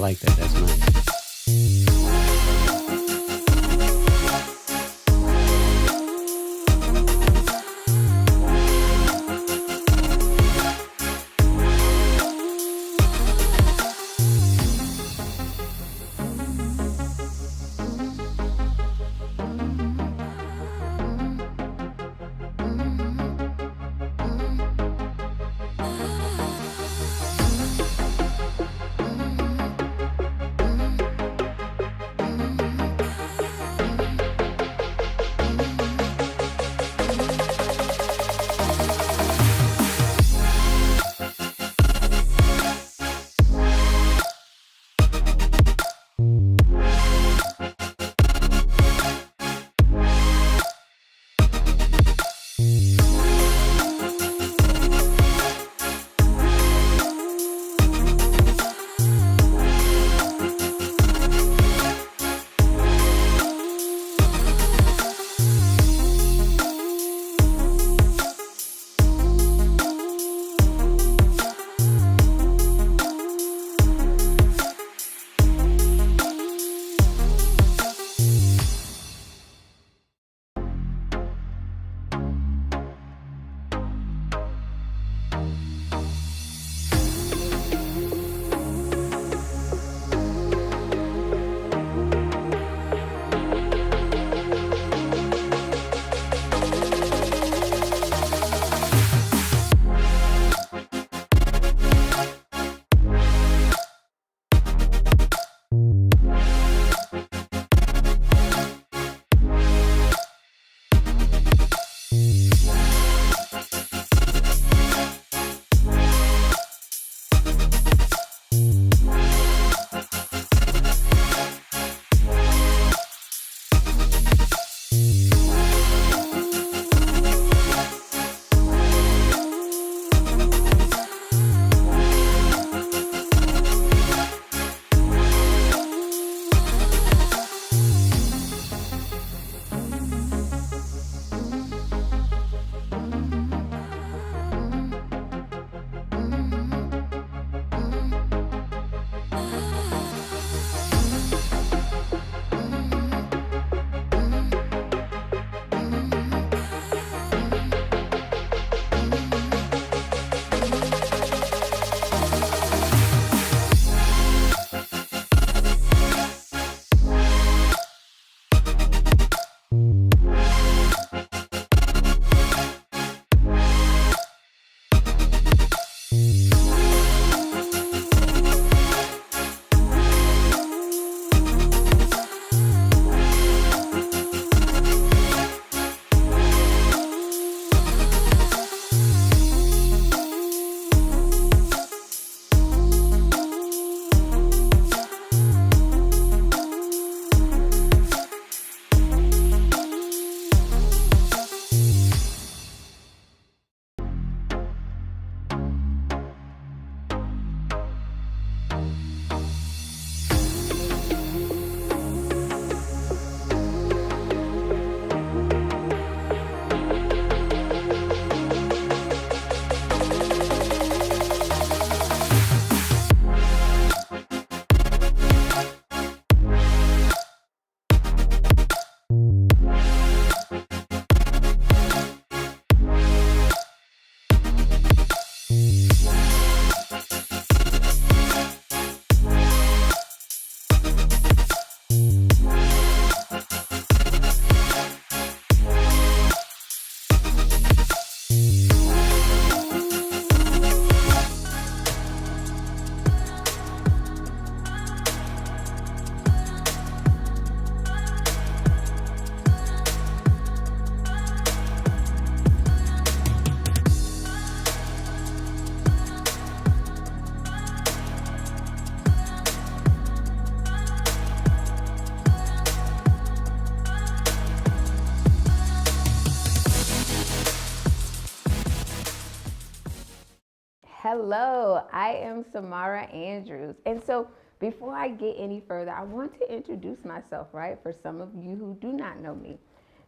like that. That's nice. Hello, I am Samara Andrews. And so before I get any further, I want to introduce myself, right? For some of you who do not know me.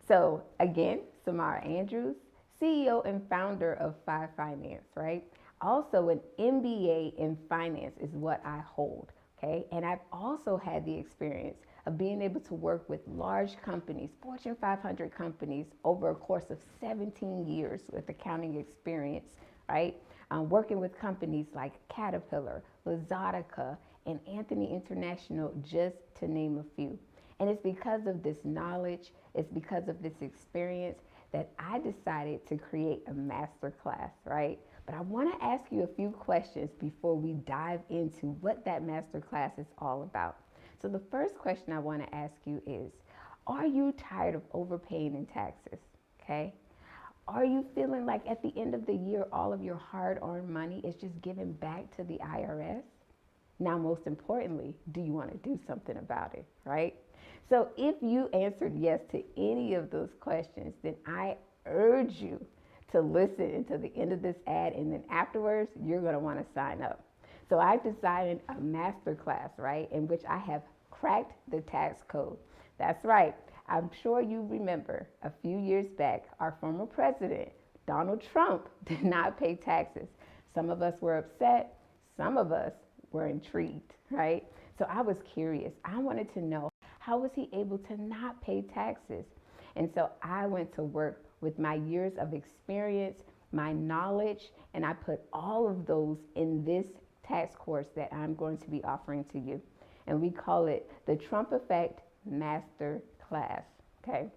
So again, Samara Andrews, CEO and founder of Fye Finance, right? Also an MBA in finance is what I hold. Okay. And I've also had the experience of being able to work with large companies, Fortune 500 companies, over a course of 17 years with accounting experience, right? Working with companies like Caterpillar, Lazada, and Anthony International, just to name a few. And it's because of this knowledge, it's because of this experience that I decided to create a master class, right? But I want to ask you a few questions before we dive into what that master class is all about. So the first question I want to ask you is, are you tired of overpaying in taxes? Okay. Are you feeling like at the end of the year, all of your hard-earned money is just given back to the IRS? Now, most importantly, do you want to do something about it, right? So if you answered yes to any of those questions, then I urge you to listen until the end of this ad, and then afterwards, you're going to want to sign up. So I've designed a master class, right, in which I have cracked the tax code. That's right. I'm sure you remember a few years back, our former president, Donald Trump, did not pay taxes. Some of us were upset. Some of us were intrigued, right? So I was curious. I wanted to know, how was he able to not pay taxes? And so I went to work with my years of experience, my knowledge, and I put all of those in this tax course that I'm going to be offering to you. And we call it the Trump Effect Master Class, okay?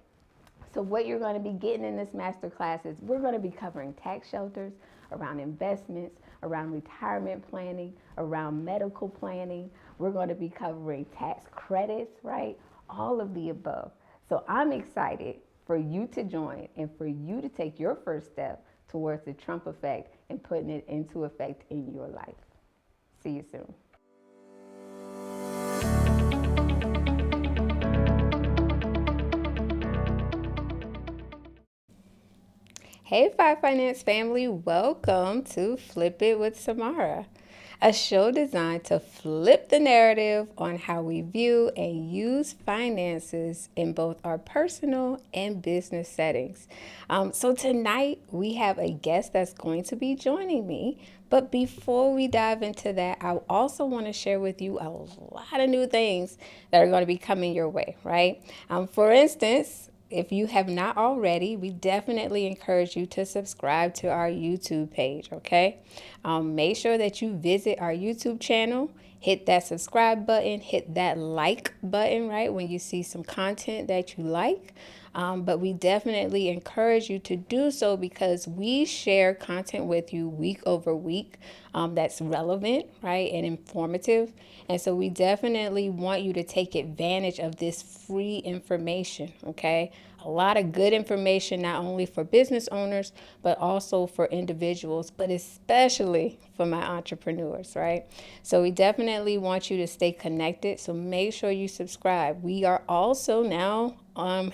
So what you're going to be getting in this master class is we're going to be covering tax shelters, around investments, around retirement planning, around medical planning. We're going to be covering tax credits, right? All of the above. So I'm excited for you to join and for you to take your first step towards the Trump effect and putting it into effect in your life. See you soon. Hey, Fye Finance family, welcome to Flip It with Samara, a show designed to flip the narrative on how we view and use finances in both our personal and business settings. So tonight we have a guest that's going to be joining me. But before we dive into that, I also want to share with you a lot of new things that are going to be coming your way, right? For instance, if you have not already, we definitely encourage you to subscribe to our YouTube page, okay? Make sure that you visit our YouTube channel, hit that subscribe button, hit that like button, right, when you see some content that you like. But we definitely encourage you to do so because we share content with you week over week that's relevant, right, and informative. And so we definitely want you to take advantage of this free information, okay? A lot of good information, not only for business owners, but also for individuals, but especially for my entrepreneurs, right? So we definitely want you to stay connected. So make sure you subscribe. We are also now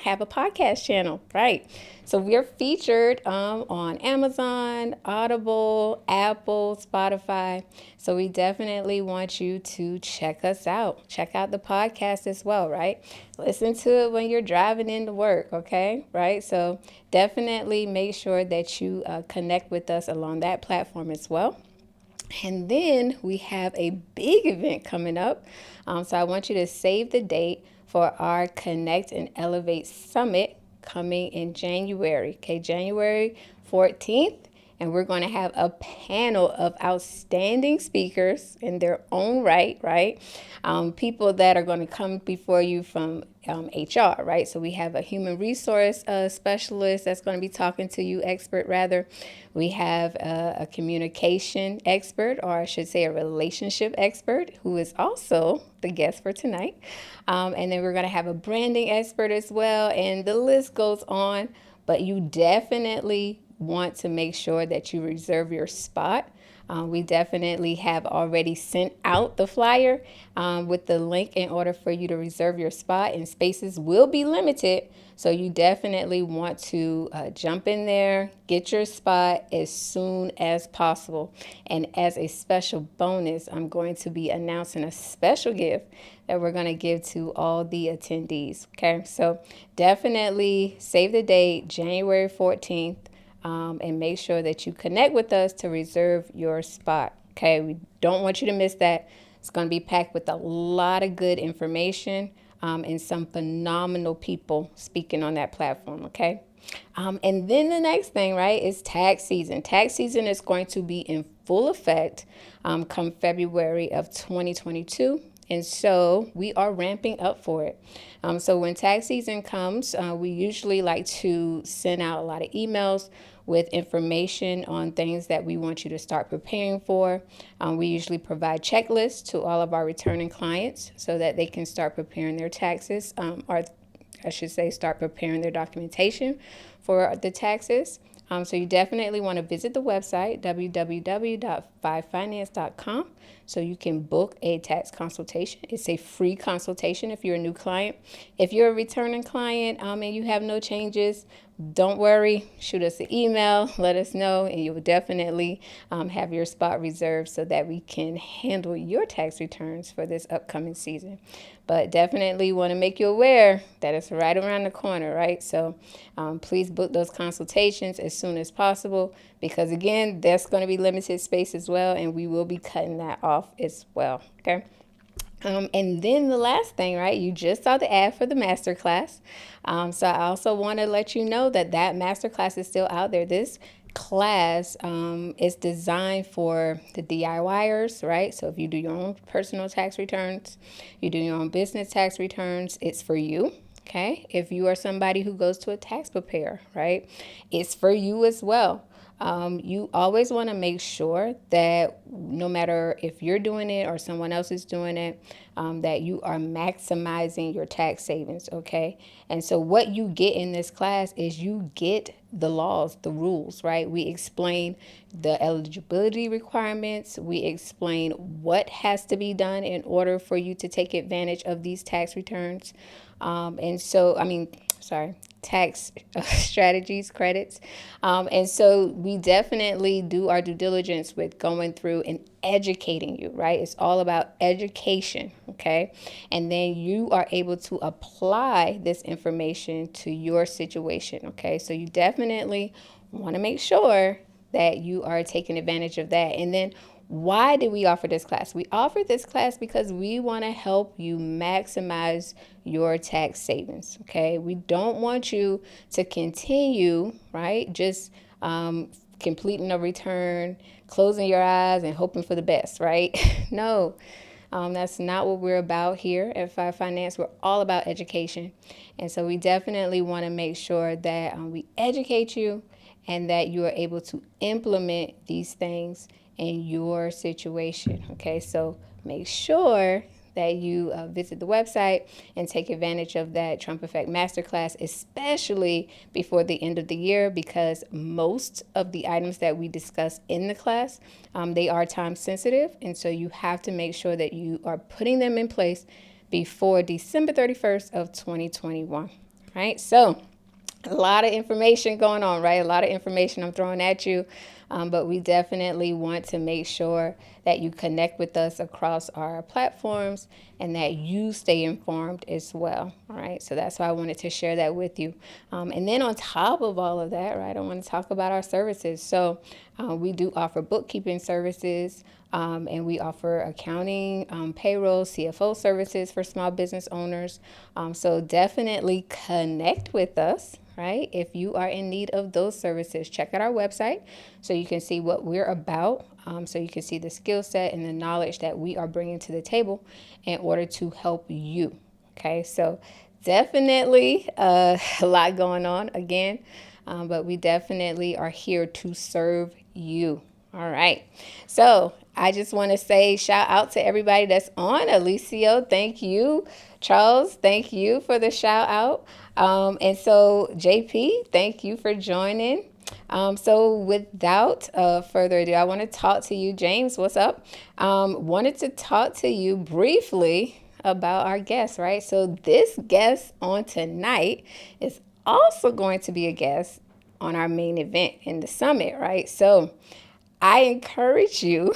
have a podcast channel, right? So we're featured on Amazon, Audible, Apple, Spotify. So we definitely want you to check us out. Check out the podcast as well, right? Listen to it when you're driving into work, okay? Right? So definitely make sure that you connect with us along that platform as well. And then we have a big event coming up. So I want you to save the date for our Connect and Elevate Summit coming in January. Okay, January 14th. And we're going to have a panel of outstanding speakers in their own right, right? People that are going to come before you from HR, right? So we have a human resource specialist that's going to be talking to you, expert rather. We have a communication expert, or I should say a relationship expert, who is also the guest for tonight. And then we're going to have a branding expert as well. And the list goes on, but you definitely want to make sure that you reserve your spot. We definitely have already sent out the flyer with the link in order for you to reserve your spot, and spaces will be limited. So you definitely want to jump in there, get your spot as soon as possible. And as a special bonus, I'm going to be announcing a special gift that we're going to give to all the attendees. Okay, so definitely save the date, January 14th. And make sure that you connect with us to reserve your spot. Okay, we don't want you to miss that. It's going to be packed with a lot of good information and some phenomenal people speaking on that platform, okay? And then the next thing, right, is tax season. Tax season is going to be in full effect come February of 2022. And so we are ramping up for it. So when tax season comes, we usually like to send out a lot of emails with information on things that we want you to start preparing for. We usually provide checklists to all of our returning clients so that they can start preparing their taxes, or I should say start preparing their documentation for the taxes. So you definitely want to visit the website, www.fyefinance.com, so you can book a tax consultation. It's a free consultation if you're a new client. If you're a returning client and you have no changes, don't worry. Shoot us an email, let us know, and you will definitely have your spot reserved so that we can handle your tax returns for this upcoming season. But definitely want to make you aware that it's right around the corner, right? So please book those consultations as soon as possible because, again, that's going to be limited space as well, and we will be cutting that off as well, okay? And then the last thing, right, you just saw the ad for the masterclass. So I also want to let you know that masterclass is still out there. This class is designed for the DIYers, right? So if you do your own personal tax returns, you do your own business tax returns, it's for you. Okay. If you are somebody who goes to a tax preparer, right, it's for you as well. You always want to make sure that no matter if you're doing it or someone else is doing it, that you are maximizing your tax savings, okay? And so what you get in this class is you get the laws, the rules, right? We explain the eligibility requirements. We explain what has to be done in order for you to take advantage of these tax returns. Tax strategies, credits. And so we definitely do our due diligence with going through and educating you, right? It's all about education, okay? And then you are able to apply this information to your situation, okay? So you definitely want to make sure that you are taking advantage of that. And then why did we offer this class? We offered this class because we want to help you maximize your tax savings, okay? We don't want you to continue, right, just completing a return, closing your eyes and hoping for the best, right? No, that's not what we're about here at Fye Finance. We're all about education. And so we definitely want to make sure that we educate you and that you are able to implement these things in your situation, okay? So make sure that you visit the website and take advantage of that Trump Effect Masterclass, especially before the end of the year, because most of the items that we discuss in the class, they are time sensitive. And so you have to make sure that you are putting them in place before December 31st of 2021, right? So a lot of information going on, right? A lot of information I'm throwing at you. But we definitely want to make sure that you connect with us across our platforms and that you stay informed as well. All right. So that's why I wanted to share that with you. And then on top of all of that, right, I want to talk about our services. So we do offer bookkeeping services. And we offer accounting, payroll, CFO services for small business owners. So definitely connect with us, right? If you are in need of those services, check out our website so you can see what we're about. So you can see the skill set and the knowledge that we are bringing to the table in order to help you. Okay, so definitely a lot going on again, but we definitely are here to serve you. All right. So I just want to say shout out to everybody that's on. Alicio, thank you. Charles, thank you for the shout out. And so JP, thank you for joining. So without further ado, I want to talk to you. James, what's up? Wanted to talk to you briefly about our guest, right? So this guest on tonight is also going to be a guest on our main event in the summit, right? So I encourage you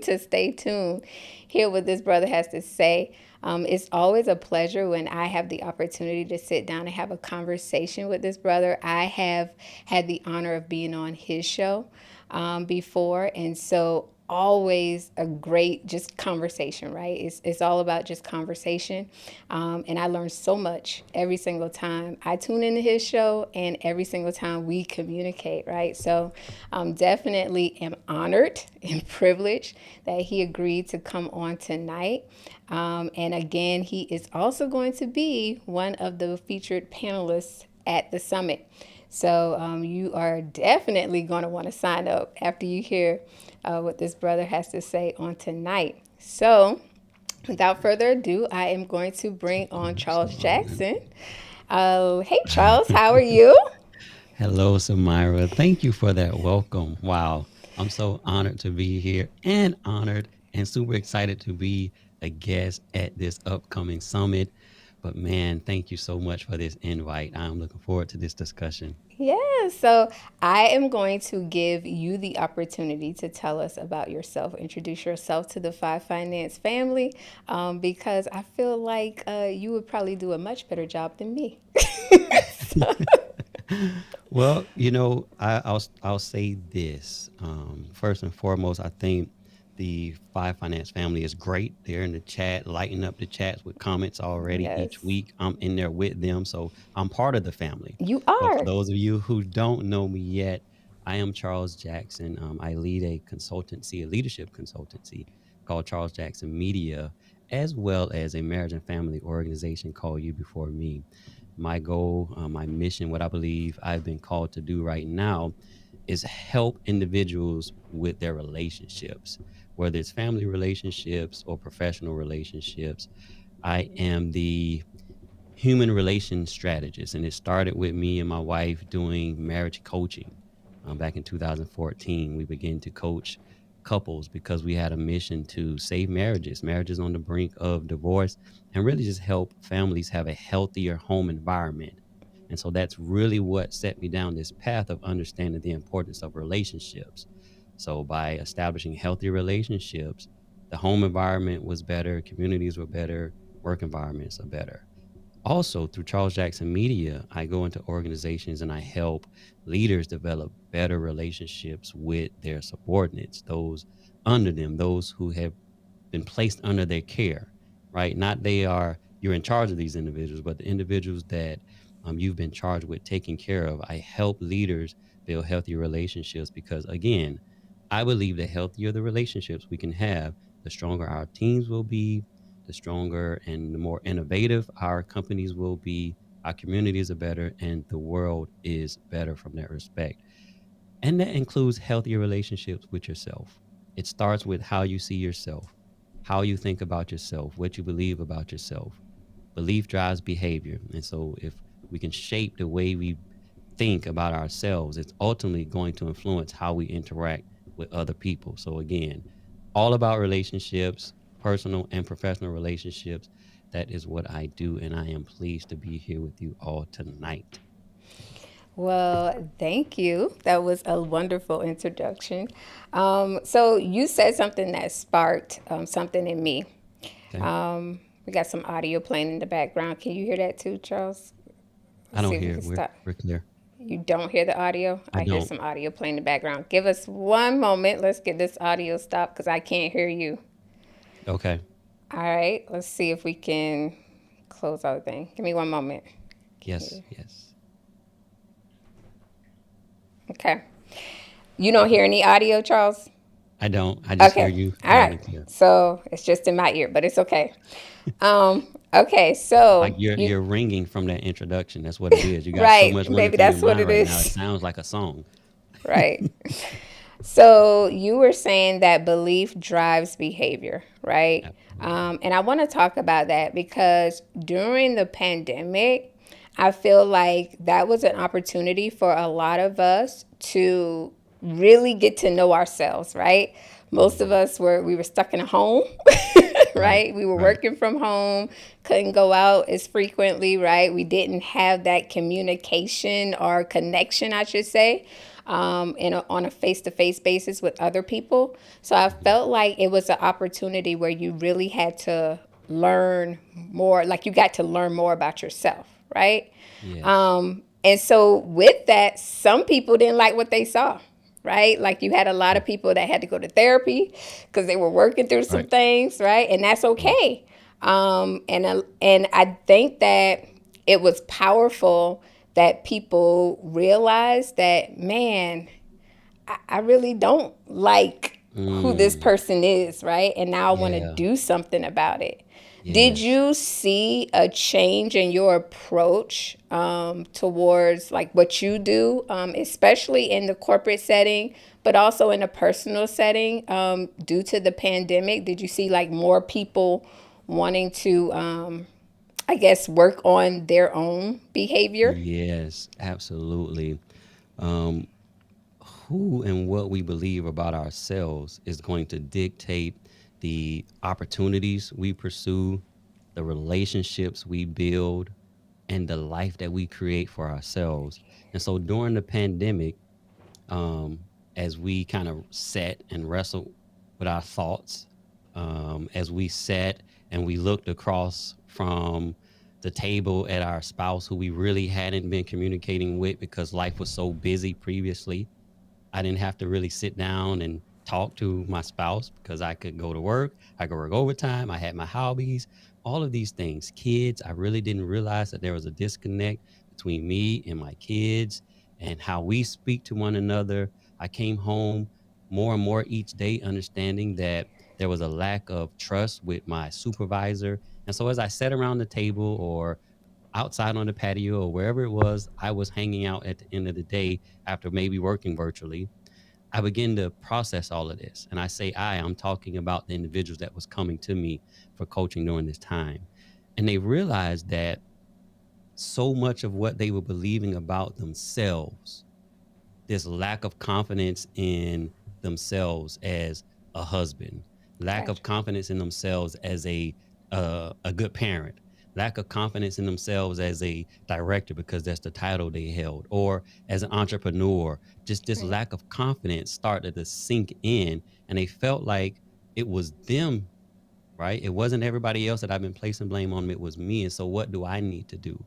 to stay tuned, hear what this brother has to say. It's always a pleasure when I have the opportunity to sit down and have a conversation with this brother. I have had the honor of being on his show before, and so always a great just conversation, right? It's all about just conversation. And I learn so much every single time I tune into his show and every single time we communicate, right? So definitely am honored and privileged that he agreed to come on tonight. And again, he is also going to be one of the featured panelists at the summit. So you are definitely going to want to sign up after you hear what this brother has to say on tonight. So without further ado, I am going to bring on Charles Jackson. Hey, Charles, how are you? Hello, Samira. Thank you for that welcome. Wow. I'm so honored to be here and honored and super excited to be a guest at this upcoming summit. But man, thank you so much for this invite. I'm looking forward to this discussion. Yeah, so I am going to give you the opportunity to tell us about yourself, introduce yourself to the Fye Finance family, because I feel like you would probably do a much better job than me. Well, I'll say this. First and foremost, I think the Fye Finance family is great. They're in the chat, lighting up the chats with comments already each Yes, week. I'm in there with them, so I'm part of the family. you But for are. those of you who don't know me yet, I am Charles Jackson. I lead a consultancy, a leadership consultancy called Charles Jackson Media, as well as a marriage and family organization called You Before Me. My goal, my mission, what I believe I've been called to do right now is help individuals with their relationships, whether it's family relationships or professional relationships. I am the human relation strategist, and it started with me and my wife doing marriage coaching. Back in 2014, we began to coach couples because we had a mission to save marriages on the brink of divorce, and really just help families have a healthier home environment. And so that's really what set me down this path of understanding the importance of relationships. So by establishing healthy relationships, the home environment was better, communities were better, work environments are better. Also, through Charles Jackson Media, I go into organizations and I help leaders develop better relationships with their subordinates, those under them, those who have been placed under their care, right? Not you're in charge of these individuals, but the individuals that you've been charged with taking care of. I help leaders build healthy relationships because, again, I believe the healthier the relationships we can have, the stronger our teams will be, the stronger and the more innovative our companies will be, our communities are better, and the world is better from that respect. And that includes healthier relationships with yourself. It starts with how you see yourself, how you think about yourself, what you believe about yourself. Belief drives behavior. And so if we can shape the way we think about ourselves, it's ultimately going to influence how we interact with other people. So again, all about relationships, personal and professional relationships. That is what I do. And I am pleased to be here with you all tonight. Well, thank you. That was a wonderful introduction. So you said something that sparked something in me. Okay. We got some audio playing in the background. Can you hear that too, Charles? I Let's don't see if we hear can it. We're, stop. we're clear. You don't hear the audio? I I hear don't. some audio playing in the background. Give us one moment. Let's get this audio stopped because I can't hear you. Okay. All right. Let's see if we can close out the thing. Give me one moment. Yes. Yes. Okay. You don't hear any audio, Charles? I don't. I just hear Okay. you All loud right. and clear. So it's just in my ear, but it's okay. Okay. Like So you, you're ringing from that introduction. That's what it is. You got so right. much running Maybe through your that's what mind it right now. It is. sounds like a song. Right. So you were saying that belief drives behavior, right? Absolutely. And I want to talk about that because during the pandemic, I feel like that was an opportunity for a lot of us to really get to know ourselves, right? Most of Mm, us we were stuck in a home, right. right? We were Right. working from home, couldn't go out as frequently, right? We didn't have that communication or connection, I should say, on a face-to-face basis with other people. So I Mhm. felt like it was an opportunity where you really had to learn more, like you got to learn more about yourself, right? Yes. And so with that, some people didn't like what they saw, right? Like you had a lot of people that had to go to therapy because they were working through some Right. things, right? And that's Right. okay. And I think that it was powerful that people realized that, man, I really don't like who this Mm, person is, right? And now I want to yeah. do something about it. Did Yes. you see a change in your approach towards like what you do, especially in the corporate setting, but also in a personal setting due to the pandemic? Did you see like more people wanting to, I guess, work on their own behavior? Yes, absolutely. Um, who and what we believe about ourselves is going to dictate the opportunities we pursue, the relationships we build, and the life that we create for ourselves. And so during the pandemic, as we kind of sat and wrestled with our thoughts, as we sat and we looked across from the table at our spouse who we really hadn't been communicating with because life was so busy previously, I didn't have to really sit down and talk to my spouse because I could go to work. I could work overtime. I had my hobbies, all of these things. Kids, I really didn't realize that there was a disconnect between me and my kids and how we speak to one another. I came home more and more each day, understanding that there was a lack of trust with my supervisor. And so as I sat around the table or outside on the patio or wherever it was, I was hanging out at the end of the day after maybe working virtually. I begin to process all of this. And I say I'm talking about the individuals that was coming to me for coaching during this time. And they realized that so much of what they were believing about themselves, this lack of confidence in themselves as a husband, lack of Gotcha. confidence in themselves as a good parent, lack of confidence in themselves as a director because that's the title they held, or as an entrepreneur. Just this Right. lack of confidence started to sink in, and they felt like it was them, right? It wasn't everybody else that I've been placing blame on. It was me. And so what do I need to do?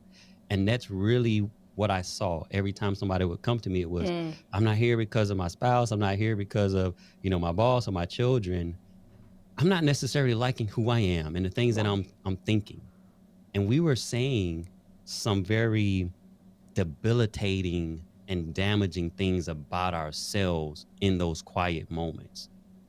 And that's really what I saw every time somebody would come to me. It was, I'm not here because of my spouse. I'm not here because of, my boss or my children. I'm not necessarily liking who I am and the things that Wow. I'm thinking. And we were saying some very debilitating and damaging things about ourselves in those quiet moments,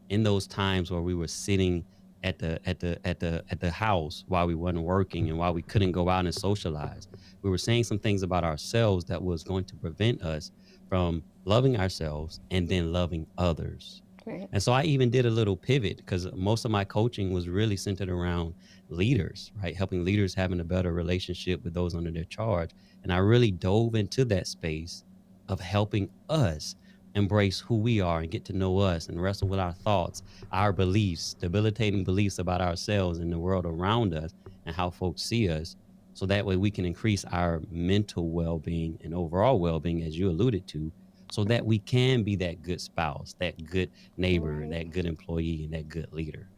in those times where we were sitting at the house while we wasn't working and while we couldn't go out and socialize. We were saying some things about ourselves that was going to prevent us from loving ourselves and then loving others. Right. And so I even did a little pivot because most of my coaching was really centered around leaders, right? Helping leaders having a better relationship with those under their charge. And I really dove into that space of helping us embrace who we are and get to know us and wrestle with our thoughts, our beliefs, debilitating beliefs about ourselves and the world around us and how folks see us. So that way we can increase our mental well being and overall well being, as you alluded to, so that we can be that good spouse, that good neighbor, Right. that good employee, and that good leader.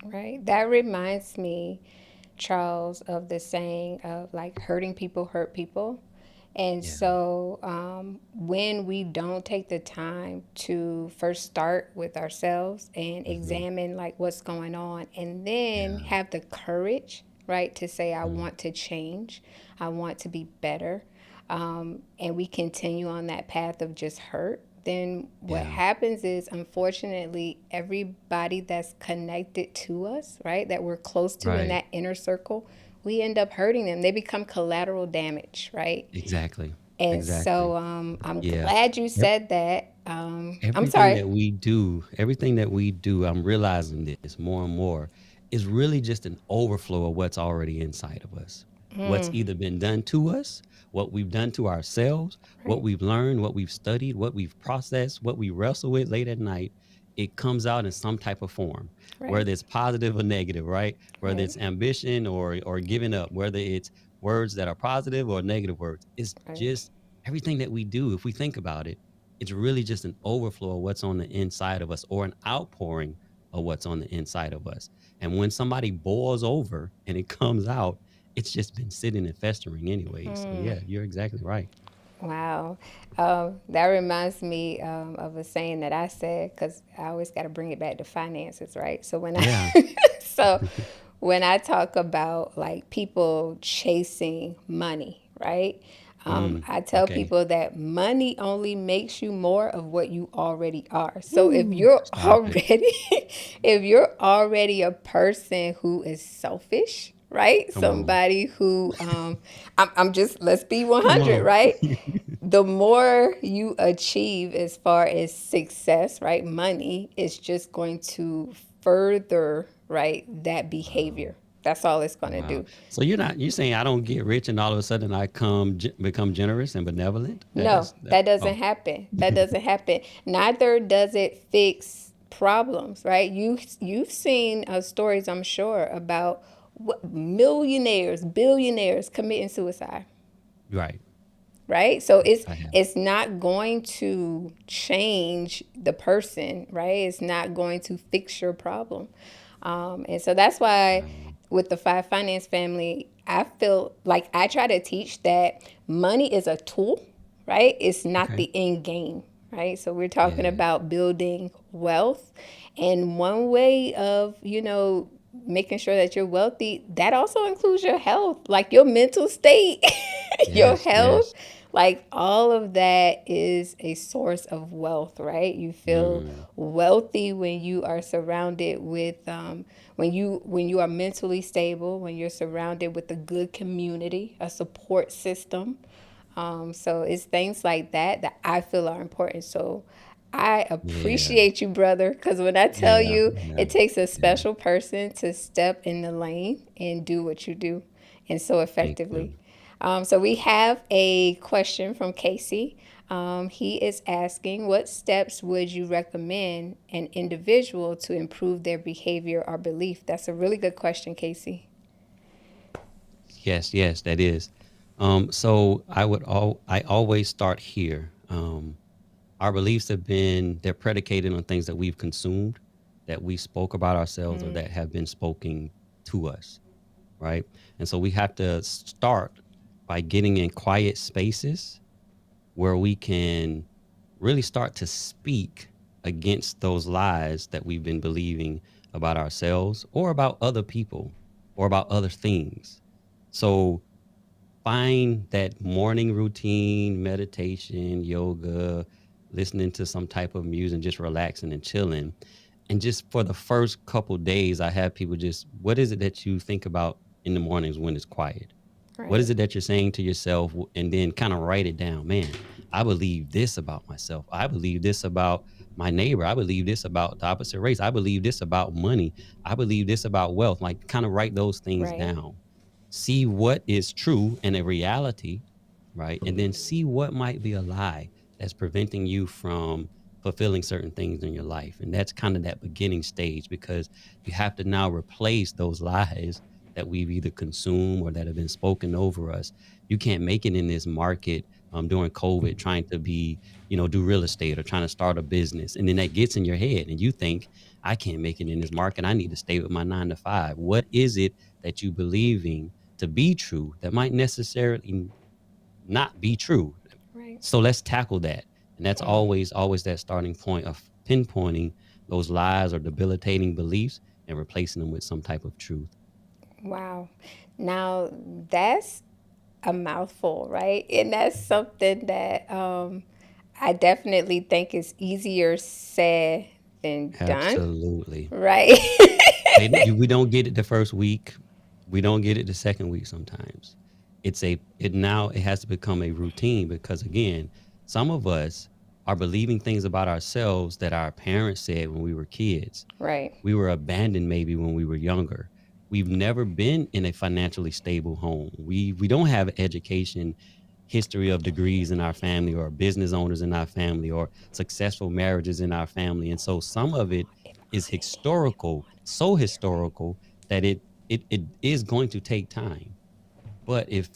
Right. That reminds me, Charles, of the saying of like hurting people hurt people. And Yeah. so when we don't take the time to first start with ourselves and Mm-hmm. examine like what's going on and then Yeah. have the courage, right, to say, I Mm. want to change, I want to be better, and we continue on that path of just hurt, then what Yeah. happens is, unfortunately, everybody that's connected to us, right, that we're close to in Right. that inner circle, we end up hurting them. They become collateral damage, right? Exactly. And Exactly. so I'm Yeah. glad you said that. I'm Everything sorry. that we do, I'm realizing this more and more, is really just an overflow of what's already inside of us. What's either been done to us, what we've done to ourselves, what Right, we've learned, what we've studied, what we've processed, what we wrestle with late at night, it comes out in some type of form, right, whether it's positive or negative, right? Whether right, it's ambition or giving up, whether it's words that are positive or negative words. It's right. just everything that we do, if we think about it, it's really just an overflow of what's on the inside of us or an outpouring of what's on the inside of us. And when somebody boils over and it comes out, it's just been sitting and festering anyway. So yeah, you're exactly right. Wow. That reminds me of a saying that I said, because I always got to bring it back to finances, right? So Yeah. so when I talk about like people chasing money, right? I tell Okay. people that money only makes you more of what you already are. So if Woo. you're Stop it. already, if you're already a person who is selfish, right? Come on. Somebody who, I'm just, let's be Come 100, on. right? The more you achieve as far as success, right? Money is just going to further, right, that Wow. behavior. That's all it's going to Wow. do. So you're saying I don't get rich and all of a sudden I become generous and benevolent? No, That that doesn't oh. happen. That doesn't happen. Neither does it fix problems, right? You've seen stories, I'm sure, about millionaires, billionaires committing suicide, Right. right? So I have. it's not going to change the person, right? It's not going to fix your problem. And so that's why Wow. with the Fye Finance family, I feel like I try to teach that money is a tool, right? It's not Okay. the end game, right? So we're talking Yeah. about building wealth. And one way of, making sure that you're wealthy, that also includes your health, like your mental state, your Yes. health, Yes. like all of that is a source of wealth, right? You feel Mm. wealthy when you are surrounded with when you are mentally stable, when you're surrounded with a good community, a support system. So it's things like that that I feel are important. So I Yeah. appreciate you, brother, because when I tell Yeah. you Yeah. it takes a Yeah. special person to step in the lane and do what you do, and so Thank effectively. you. So we have a question from Casey. He is asking, what steps would you recommend an individual to improve their behavior or belief? That's a really good question, Casey. Yes. Yes. That is. So I always start here. Our beliefs they're predicated on things that we've consumed, that we spoke about ourselves, or that have been spoken to us, right? And so we have to start by getting in quiet spaces where we can really start to speak against those lies that we've been believing about ourselves or about other people or about other things. So find that morning routine, meditation, yoga, listening to some type of music, just relaxing and chilling. And just for the first couple days, I have people just, what is it that you think about in the mornings when it's quiet? What Right. is it that you're saying to yourself? And then kind of write it down. Man, I believe this about myself. I believe this about my neighbor. I believe this about the opposite race. I believe this about money. I believe this about wealth. Like kind of write those things Right. down. See what is true and a reality, right? And then see what might be a lie that's preventing you from fulfilling certain things in your life. And that's kind of that beginning stage because you have to now replace those lies that we've either consumed or that have been spoken over us. You can't make it in this market during COVID trying to do real estate or trying to start a business. And then that gets in your head and you think, I can't make it in this market. I need to stay with my 9 to 5. What is it that you believing to be true that might necessarily not be true? Right. So let's tackle that. And that's always that starting point of pinpointing those lies or debilitating beliefs and replacing them with some type of truth. Wow. Now that's a mouthful, right? And that's something that I definitely think is easier said than done, Absolutely. right? We don't get it the first week. We don't get it the second week sometimes. It has to become a routine because again, some of us are believing things about ourselves that our parents said when we were kids. Right. We were abandoned maybe when we were younger. We've never been in a financially stable home. We don't have education history of degrees in our family or business owners in our family or successful marriages in our family. And so some of it is historical, so historical that it is going to take time. But if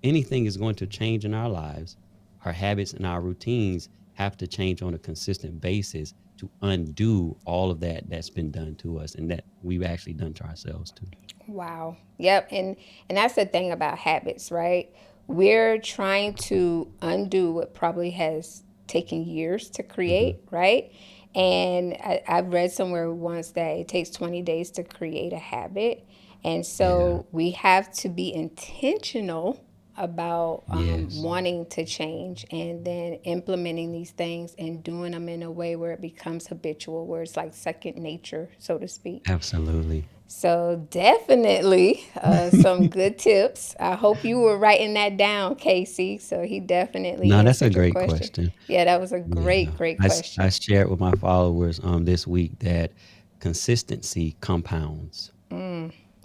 anything is going to change in our lives, our habits and our routines have to change on a consistent basis to undo all of that that's been done to us and that we've actually done to ourselves too. Wow. Yep. And that's the thing about habits, right? we're trying to undo what probably has taken years to Hmm. create, right? And I've read somewhere once that it takes 20 days to create a habit. And Yeah. so we have to be intentional about Yes. wanting to change and then implementing these things and doing them in a way where it becomes habitual, where it's like second nature, so to speak. Absolutely. So definitely some good tips. I hope you were writing that down, Casey. So he definitely No, that's a answered your great question. question. Yeah, that was a Yeah. great I question. shared with my followers this week that consistency compounds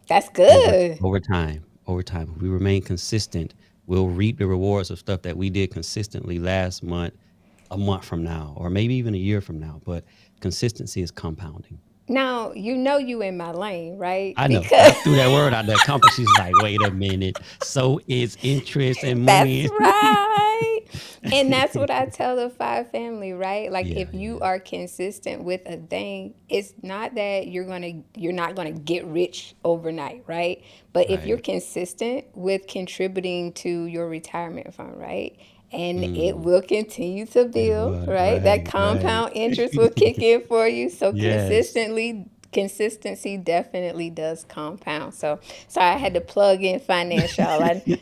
That's over good. over time. Over time. If we remain consistent, we'll reap the rewards of stuff that we did consistently last month, a month from now, or maybe even a year from now. But consistency is compounding. Now you know you in my lane, right? I know. Because I threw that word out there. Compound. She's like, wait a minute. So is interest and that's money. right. And that's what I tell the five family, right? Like Yeah, if you yeah. are consistent with a thing, it's not that you're not gonna get rich overnight, right? But if you're Right. consistent with contributing to your retirement fund, right? And it Mm, will continue to it build, was. right? That Right, right. compound interest will kick in for you. So Yes. consistency definitely does compound. So sorry, I had to plug in finance, y'all.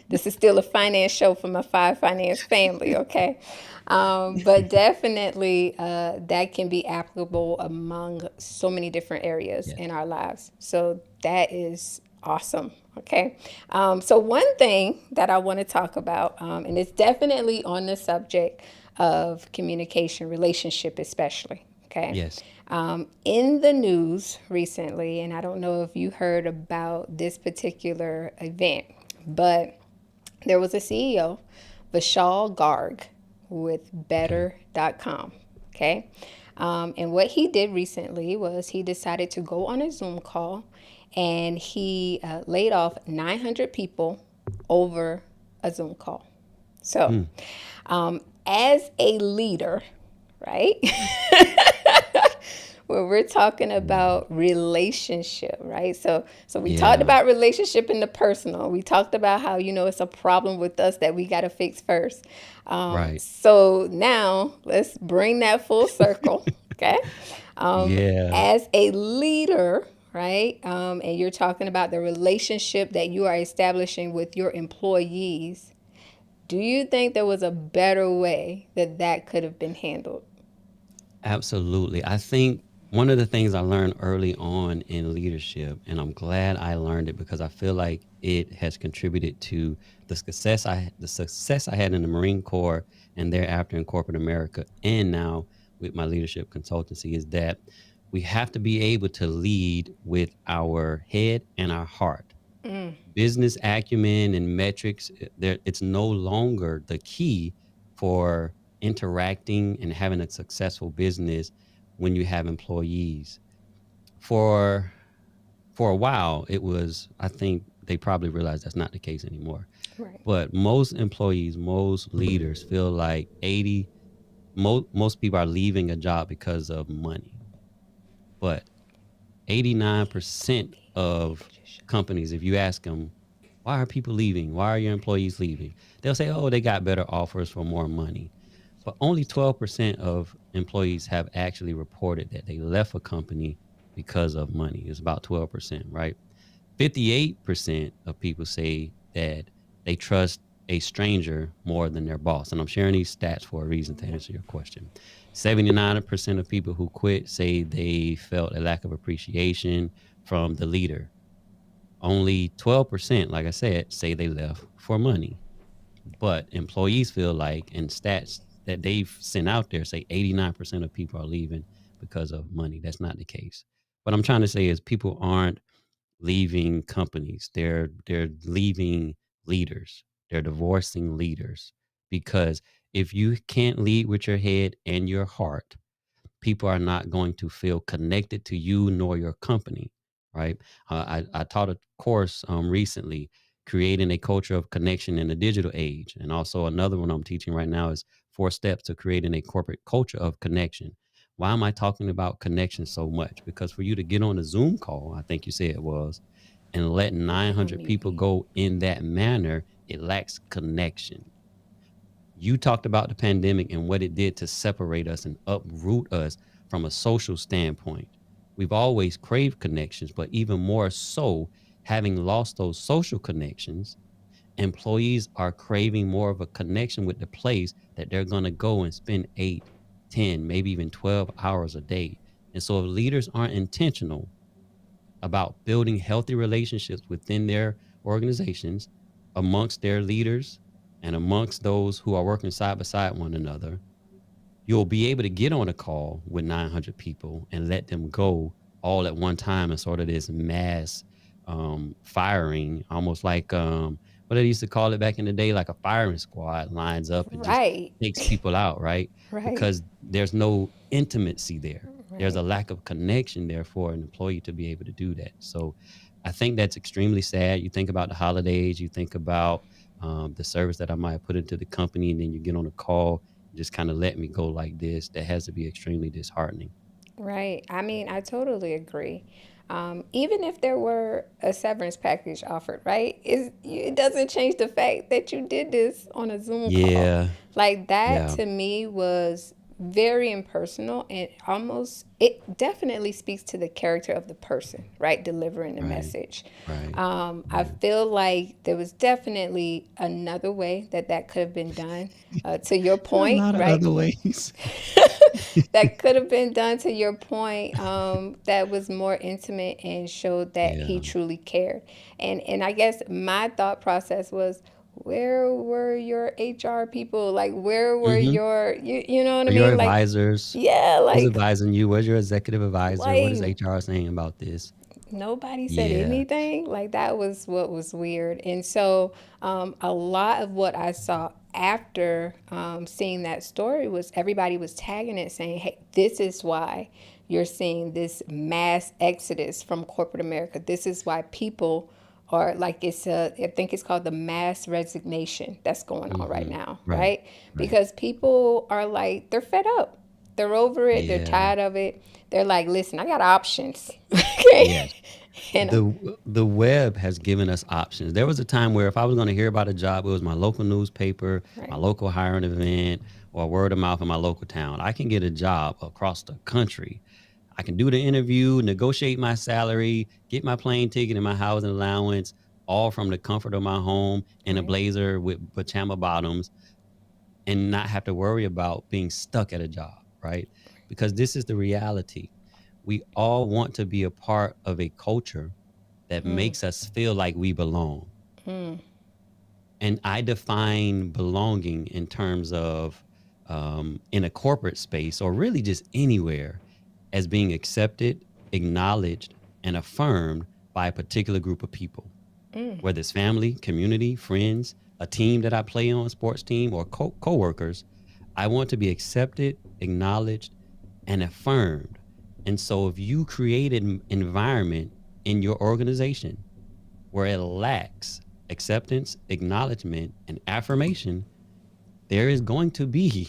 This is still a finance show for my Fye Finance family, okay? But definitely that can be applicable among so many different areas Yes. in our lives. So that is awesome. Okay. So, one thing that I want to talk about, and it's definitely on the subject of communication, relationship, especially. Okay. Yes. In the news recently, and I don't know if you heard about this particular event, but there was a CEO, Vishal Garg, with Okay. Better.com. Okay. And what he did recently was he decided to go on a Zoom call and he laid off 900 people over a Zoom call. So, Mm, as a leader, right? Where we're talking mm. about relationship, right? So we talked Yeah. about relationship in the personal. We talked about how it's a problem with us that we got to fix first. Right. So now let's bring that full circle, okay? Yeah. As a leader, right? And you're talking about the relationship that you are establishing with your employees. Do you think there was a better way that that could have been handled? Absolutely. I think one of the things I learned early on in leadership, and I'm glad I learned it because I feel like it has contributed to the success I had in the Marine Corps and thereafter in corporate America, and now with my leadership consultancy, is that we have to be able to lead with our head and our heart. Business acumen and metrics, it's no longer the key for interacting and having a successful business when you have employees. For for a while, it was. I think they probably realized that's not the case anymore. Right. But most employees, most leaders feel like most people are leaving a job because of money. But 89% of companies, if you ask them, why are people leaving? Why are your employees leaving? They'll say, oh, they got better offers for more money. But only 12% of employees have actually reported that they left a company because of money. It's about 12%, right? 58% of people say that they trust a stranger more than their boss. And I'm sharing these stats for a reason to answer your question. 79% of people who quit say they felt a lack of appreciation from the leader. Only 12%, like I said, say they left for money. But employees feel like, and stats that they've sent out there say 89% of people are leaving because of money. That's not the case. What I'm trying to say is people aren't leaving companies. They're leaving leaders. They're divorcing leaders because if you can't lead with your head and your heart, people are not going to feel connected to you nor your company, right? I taught a course recently, creating a culture of connection in the digital age. And also another one I'm teaching right now is 4 steps to creating a corporate culture of connection. Why am I talking about connection so much? Because for you to get on a Zoom call, I think you said it was, and let You can 900 unmute people me. go in that manner, it lacks connection. You talked about the pandemic and what it did to separate us and uproot us from a social standpoint. We've always craved connections, but even more so, having lost those social connections, employees are craving more of a connection with the place that they're going to go and spend 8, 10, maybe even 12 hours a day. And so if leaders aren't intentional about building healthy relationships within their organizations, amongst their leaders, and amongst those who are working side by side one another, you'll be able to get on a call with 900 people and let them go all at one time and sort of this mass firing, almost like what they used to call it back in the day, like a firing squad lines up and just Right. takes people out, right? Right. Because there's no intimacy there. There's Right. a lack of connection there for an employee to be able to do that. So I think that's extremely sad. You think about the holidays, you think about the service that I might put into the company, and then you get on a call, just kind of let me go like this. That has to be extremely disheartening. Right. I mean, I totally agree. Even if there were a severance package offered, right? It doesn't change the fact that you did this on a Zoom call. Yeah, Like that yeah, to me was very impersonal and almost, it definitely speaks to the character of the person, right? Delivering the right, message. right. I Yeah. feel like there was definitely another way that that could have been done. To your There are a point, lot of right? other ways. That could have been done to your point, that was more intimate and showed that he Yeah. truly cared. And I guess my thought process was, where were your HR people? Like, where were Mm-hmm. you know what I Or your mean? Like, advisors, yeah, who's advising you? Where's your executive advisor? What is like HR saying about this? nobody said Yeah. anything. Like that was what was weird. And so a lot of what I saw after seeing that story was everybody was tagging it saying, hey, this is why you're seeing this mass exodus from corporate America. This is why people are like, I think it's called the mass resignation that's going on right Mm-hmm. now, Right. right? Right. Because people are like, they're fed up. They're over it. They're Yeah. tired of it. They're like, listen, I got options. Okay. Yes. And The web has given us options. There was a time where if I was going to hear about a job, it was my local newspaper, my right, local hiring event, or word of mouth in my local town. I can get a job across the country. I can do the interview, negotiate my salary, get my plane ticket and my housing allowance, all from the comfort of my home in a right, blazer with pajama bottoms, and not have to worry about being stuck at a job, right? Because this is the reality. We all want to be a part of a culture that makes us feel like we belong. And I define belonging in terms of in a corporate space or really just anywhere as being accepted, acknowledged, and affirmed by a particular group of people, whether it's family, community, friends, a team that I play on, sports team, or co-workers. I want to be accepted, acknowledged, and affirmed. And so if you create an environment in your organization where it lacks acceptance, acknowledgement, and affirmation, there is going to be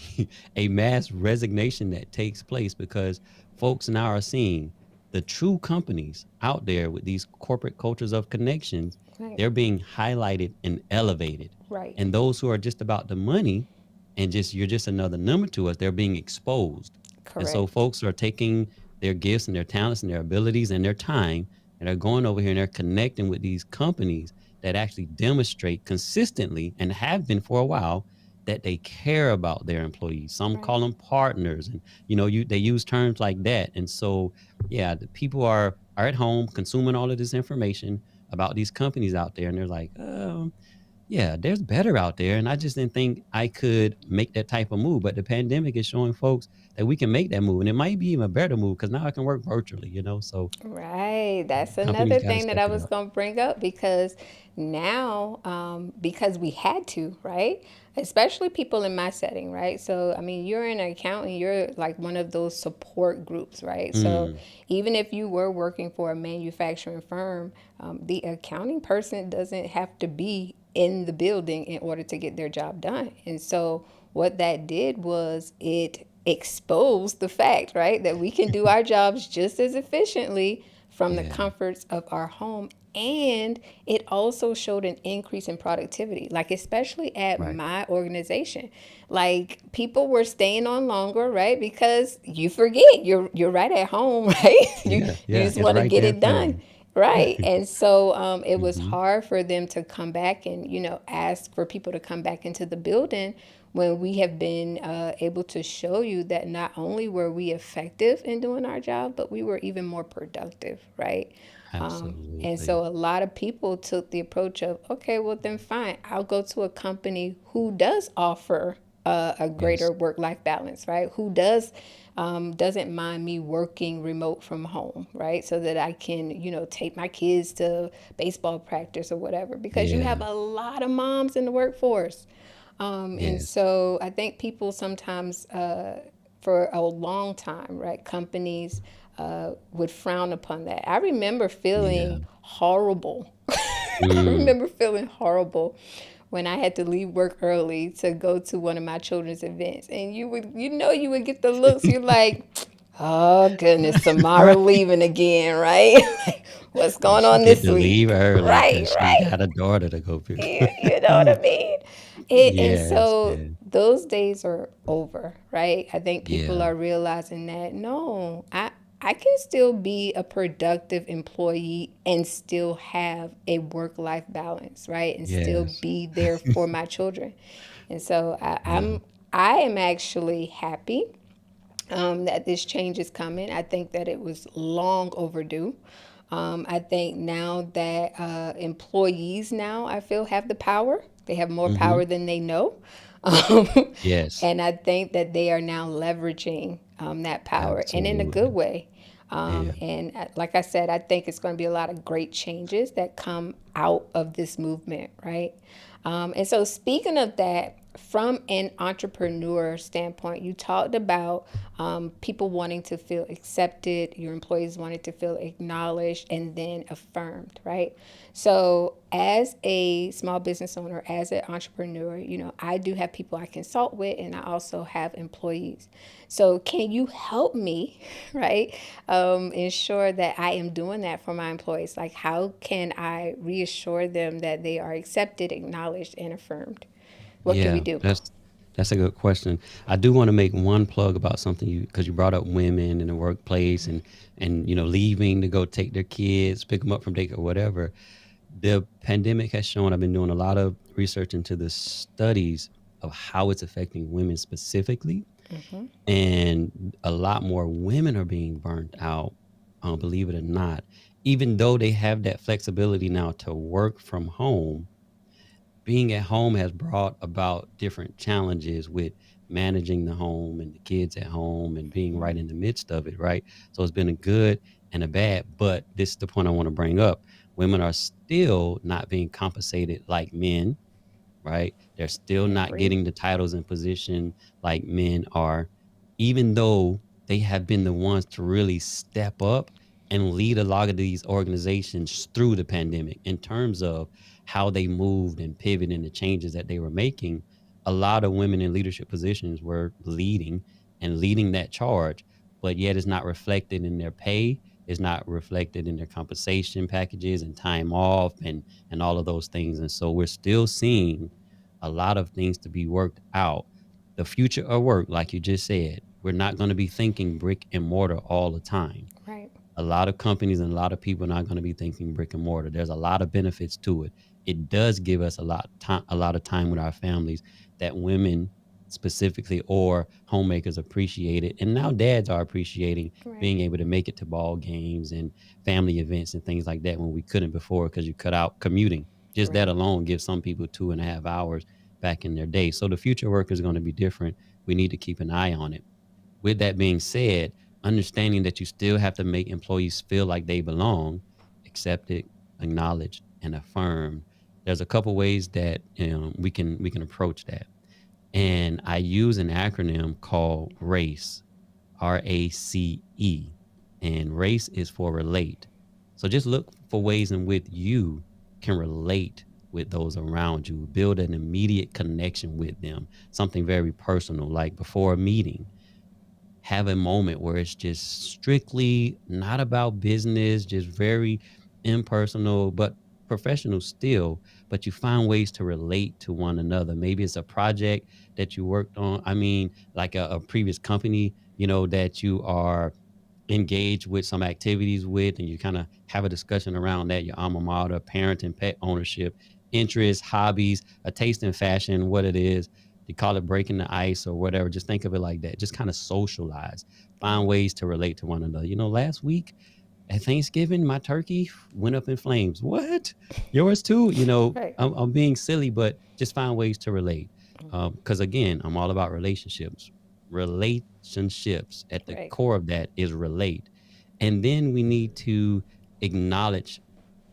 a mass resignation that takes place because folks now are seeing the true companies out there with these corporate cultures of connections. right, They're being highlighted and elevated. right, And those who are just about the money and just you're just another number to us, they're being exposed. And so correct, folks are taking their gifts and their talents and their abilities and their time and they're going over here and they're connecting with these companies that actually demonstrate consistently and have been for a while that they care about their employees. Some right, call them partners, and they use terms like that. And so, yeah, the people are at home consuming all of this information about these companies out there, and they're like, yeah, there's better out there, and I just didn't think I could make that type of move. But the pandemic is showing folks that we can make that move, and it might be even a better move because now I can work virtually. So right. That's companies another got to thing that step I it was up. going to bring up because now, because we had to, right? Especially people in my setting, right? So, I mean, you're in an accounting, you're like one of those support groups, right? So, Mm, even if you were working for a manufacturing firm, the accounting person doesn't have to be in the building in order to get their job done. And so, what that did was it exposed the fact, right, that we can do our jobs just as efficiently from the yeah, comforts of our home And it also showed an increase in productivity, like especially at Right. my organization. Like people were staying on longer, right? Because you forget you're right at home, right? Yeah. You Yeah. just It's want to right get there it for done. you. Right. And so it was Hmm. hard for them to come back and, ask for people to come back into the building when we have been able to show you that not only were we effective in doing our job, but we were even more productive, right? And Absolutely. so a lot of people took the approach of, okay, well, then fine, I'll go to a company who does offer a Yes. greater work-life balance, right? Who doesn't mind me working remote from home, right? So that I can, take my kids to baseball practice or whatever, because you have Yeah. a lot of moms in the workforce. And Yes. so I think people sometimes, for a long time, right, companies would frown upon that. I remember Yeah. feeling horrible. I Mm. remember feeling horrible when I had to leave work early to go to one of my children's events. And you would get the looks. You're like, oh goodness, Samara Right. leaving again, right? What's going She on get this to leave week? early Right, because she right. got a daughter to go pick You know what up. I mean? And Yes. so Yeah. those days are over, right? I think people Yeah. are realizing that no, I can still be a productive employee and still have a work life balance, right? And still Yes. be there for my children. And so Yeah. I am actually happy that this change is coming. I think that it was long overdue. I think now that employees now I feel have the power. They have more Hmm. power than they know. Um, Yes. and I think that they are now leveraging that power and in a good Absolutely. way. Yeah. And like I said, I think it's going to be a lot of great changes that come out of this movement, right? And so, speaking of that, from an entrepreneur standpoint, you talked about people wanting to feel accepted, your employees wanting to feel acknowledged and then affirmed, right? So, as a small business owner, as an entrepreneur, I do have people I consult with, and I also have employees. So, can you help me, right, ensure that I am doing that for my employees? Like, how can I reassure them that they are accepted, acknowledged, and affirmed? What can we Yeah. do? That's a good question. I do want to make one plug about something because you brought up women in the workplace and leaving to go take their kids, pick them up from daycare, whatever. The pandemic has shown. I've been doing a lot of research into the studies of how it's affecting women specifically, and a lot more women are being burnt out. Believe it or not, even though they have that flexibility now to work from home, being at home has brought about different challenges with managing the home and the kids at home and being right in the midst of it, right? So it's been a good and a bad, but this is the point I want to bring up. Women are still not being compensated like men, right? They're still I not agree. getting the titles and position like men are, even though they have been the ones to really step up and lead a lot of these organizations through the pandemic in terms of how they moved and pivoted and the changes that they were making. A lot of women in leadership positions were leading that charge, but yet it's not reflected in their pay. It's not reflected in their compensation packages and time off and all of those things. And so we're still seeing a lot of things to be worked out. The future of work, like you just said, we're not going to be thinking brick and mortar all the time. Right. A lot of companies and a lot of people are not going to be thinking brick and mortar. There's a lot of benefits to it. It does give us a lot of time with our families that women specifically or homemakers appreciate it. And now dads are appreciating Right. being able to make it to ball games and family events and things like that when we couldn't before because you cut out commuting. Just that Right. alone gives some people 2.5 hours back in their day. So the future work is going to be different. We need to keep an eye on it. With that being said, understanding that you still have to make employees feel like they belong, accepted, acknowledged, and affirmed. There's a couple ways that we can approach that, and I use an acronym called RACE, RACE, and RACE is for relate. So just look for ways in which you can relate with those around you, build an immediate connection with them, something very personal, like before a meeting have a moment where it's just strictly not about business, just very impersonal, but professional still, but you find ways to relate to one another. Maybe it's a project that you worked on. I mean, like a previous company, that you are engaged with some activities with, and you kind of have a discussion around that, your alma mater, parent and pet ownership, interests, hobbies, a taste in fashion, what it is. You call it breaking the ice or whatever. Just think of it like that. Just kind of socialize, find Right. ways to relate to one another. Last week at Thanksgiving, my turkey went up in flames. What? Yours too? Right. I'm being silly, but just find ways to relate. Because again, I'm all about relationships. Relationships at the Right. core of that is relate. And then we need to acknowledge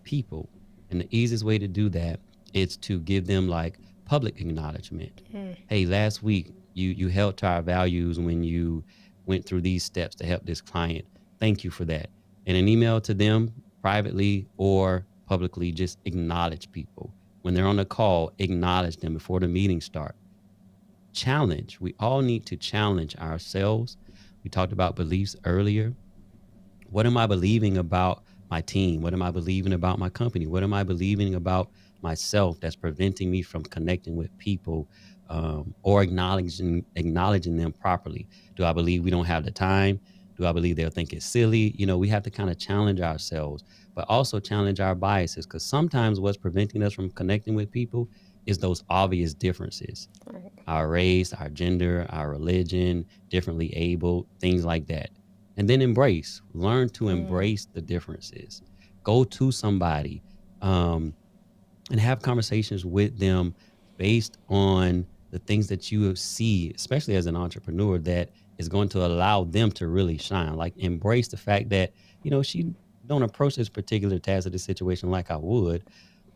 people. And the easiest way to do that is to give them like public acknowledgement. Hey, last week you held to our values when you went through these steps to help this client. Thank you for that. In an email to them privately or publicly, just acknowledge people. When they're on the call, acknowledge them before the meeting start. Challenge. We all need to challenge ourselves. We talked about beliefs earlier. What am I believing about my team? What am I believing about my company? What am I believing about myself that's preventing me from connecting with people, or acknowledging them properly? Do I believe we don't have the time? Do I believe they'll think it's silly? We have to kind of challenge ourselves, but also challenge our biases, because sometimes what's preventing us from connecting with people is those obvious differences: Right. our race, our gender, our religion, differently able, things like that. And then learn to embrace the differences. Go to somebody, um, and have conversations with them based on the things that you see, especially as an entrepreneur, that is going to allow them to really shine. Like, embrace the fact that, she don't approach this particular task or this situation like I would.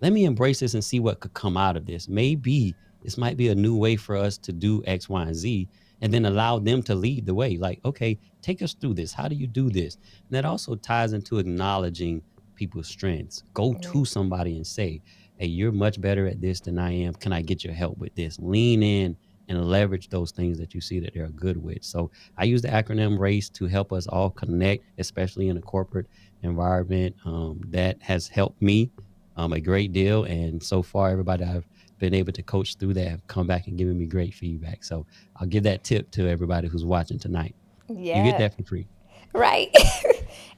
Let me embrace this and see what could come out of this. Maybe this might be a new way for us to do X, Y, and Z, and then allow them to lead the way. Like, okay, take us through this. How do you do this? And that also ties into acknowledging people's strengths. Go Right. to somebody and say, hey, you're much better at this than I am. Can I get your help with this? Lean in and leverage those things that you see that they're good with. So I use the acronym RACE to help us all connect, especially in a corporate environment. That has helped me a great deal. And so far, everybody I've been able to coach through that have come back and given me great feedback. So I'll give that tip to everybody who's watching tonight. You get Yeah. that for free. Right.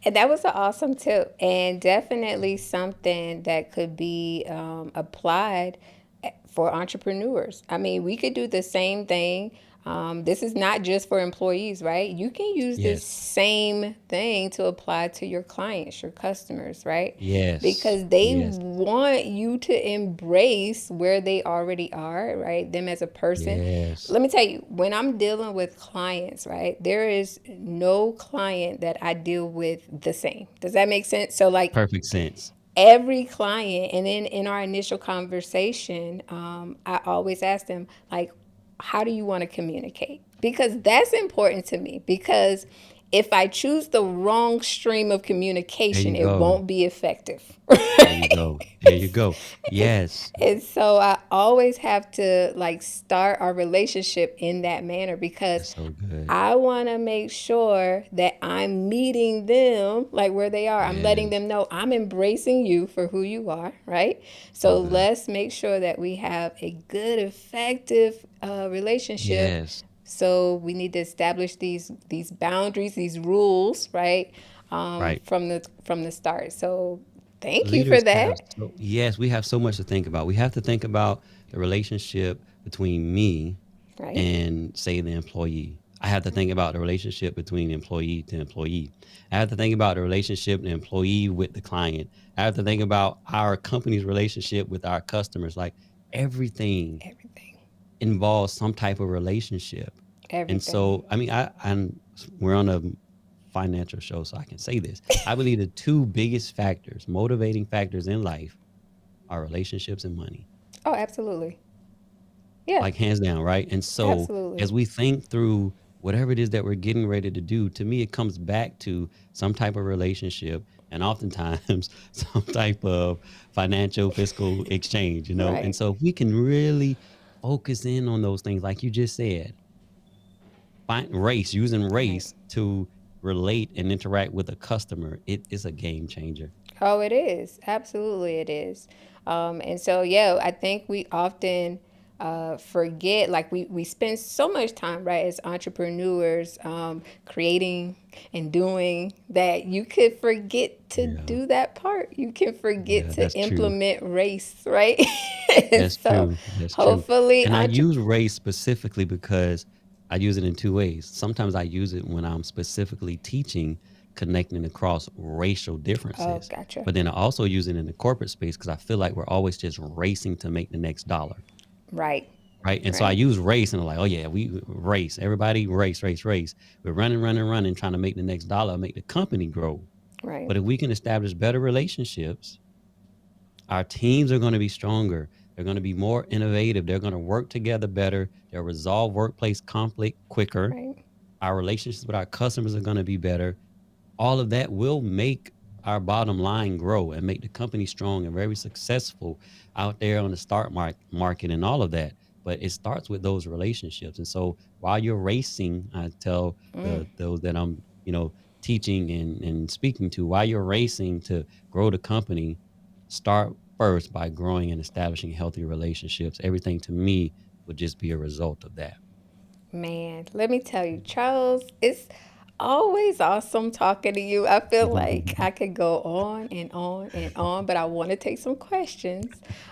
And that was an awesome tip, and definitely something that could be applied for entrepreneurs. I mean, we could do the same thing. This is not just for employees, right? You can use this Yes. same thing to apply to your clients, your customers, right? Yes. Because they Yes. want you to embrace where they already are, right? Them as a person. Yes. Let me tell you, when I'm dealing with clients, right, there is no client that I deal with the same. Does that make sense? So, like, Perfect sense. every client, and then in our initial conversation, I always ask them, like, how do you want to communicate? Because that's important to me. Because if I choose the wrong stream of There communication, you it go. won't be effective. There you go. There you go. Yes. And so I always have to like start our relationship in that manner, because That's so good. I want to make sure that I'm meeting them like where they are. I'm letting Yes. them know I'm embracing you for who you are, right? So So good. let's make sure that we have a good, effective relationship. Yes. So we need to establish these boundaries, these rules, right? Right. From the start. So thank you for Leaders have that. yes, we have so much to think about. We have to think about the relationship between me Right? and, say, the employee. I have to think about the relationship between employee to employee. I have to think about the relationship the employee with the client. I have to think about our company's relationship with our customers. Like, everything Everything. involves some type of relationship. And Everything. so, I mean, we're on a financial show, so I can say this. I believe the two biggest factors, motivating factors in life, are relationships and money. Oh, absolutely. Yeah, Like, hands down, right? And so absolutely. as we think through whatever it is that we're getting ready to do, to me, it comes back to some type of relationship, and oftentimes some type of financial fiscal exchange. And Right. so if we can really focus in on those things, like you just said, using Right. race to relate and interact with a customer, it is a game changer. Oh, it is. Absolutely, it is. And so, yeah, I think we often forget, like, we spend so much time, right, as entrepreneurs, creating and doing that you could forget to Yeah. do that part. You can forget Yeah, to that's true. implement race, right? And That's so, true. That's true. hopefully, And I use race specifically because I use it in two ways. Sometimes I use it when I'm specifically teaching, connecting across racial oh, differences. gotcha. But then I also use it in the corporate space because I feel like we're always just racing to make the next dollar. Right, Right. And so I right, use race and I'm like, oh yeah, we race. Everybody race, race, race. We're running, running, running, trying to make the next dollar, make the company grow. right, But if we can establish better relationships, our teams are going to be stronger. They're going to be more innovative. They're going to work together better. They'll resolve workplace conflict quicker. right, Our relationships with our customers are going to be better. All of that will make our bottom line grow and make the company strong and very successful out there on the market and all of that. But it starts with those relationships. And so while you're racing, I tell those that I'm, teaching and speaking to, while you're racing to grow the company, start first by growing and establishing healthy relationships. Everything to me would just be a result of that. man. Let me tell you, Charles, it's always awesome talking to you. I feel like I could go on and on and on, but I want to take some questions.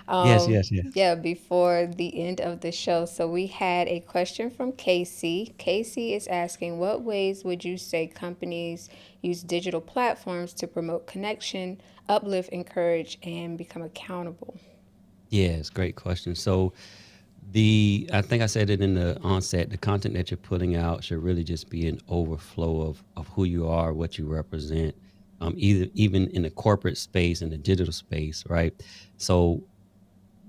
Yes, yes, yes. Yeah, before the end of the show. So we had a question from Casey. Casey is asking, what ways would you say companies use digital platforms to promote connection, uplift, encourage, and become accountable? Yes, great question. So I think I said it in the onset, the content that you're putting out should really just be an overflow of who you are, what you represent, even in the corporate space and the digital space, right? So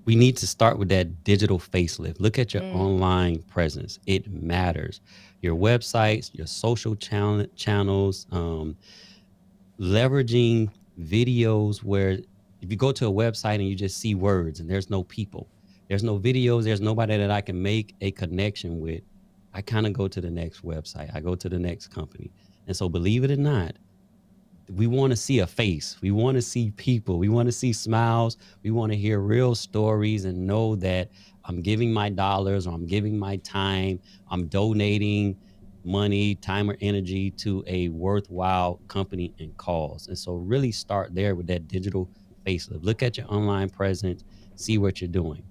we need to start with that digital facelift. Look at your online presence. It matters. Your websites, your social channels, leveraging videos where if you go to a website and you just see words and there's no people, there's no videos, there's nobody that I can make a connection with, I kind of go to the next website. I go to the next company. And so believe it or not, we want to see a face. We want to see people. We want to see smiles. We want to hear real stories and know that I'm giving my dollars or I'm giving my time. I'm donating money, time, or energy to a worthwhile company and cause. And so really start there with that digital facelift. Look at your online presence, see what you're doing.